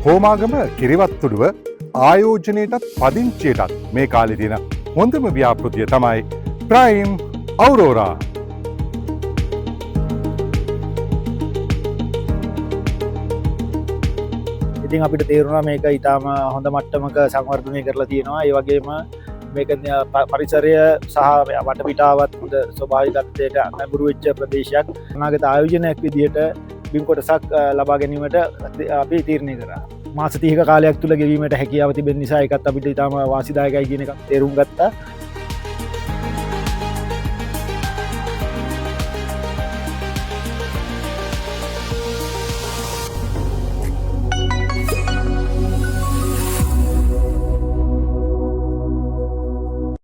හෝමාගම කිරිවත්තුඩුව ආයෝජනයටත් පදිංචියටත් මේ කාලේ තියෙන හොඳම ව්‍යාපෘතිය තමයි ප්‍රයිම් අවුරෝරා. ඉතින් අපිට තේරුණා මේක ඉතාම හොඳ මට්ටමක සංවර්ධනය කරලා තියෙනවා. ඒ වගේම මේක පරිසරය සහ වටපිටාවත් හොඳ ස්වභාවිකත්වයට නැඹුරු වෙච්ච ප්‍රදේශයක්. අනාගත ආයෝජනයක් විදිහට බිම් කොටසක් ලබා ගැනීමට අපි තීරණය කරා. මාස 30ක කාලයක් තුල ගෙවීමට හැකියාව තිබෙන නිසා ඒකත් අපිට ඉතාම වාසිදායකයි කියන එක තේරුම් ගත්තා.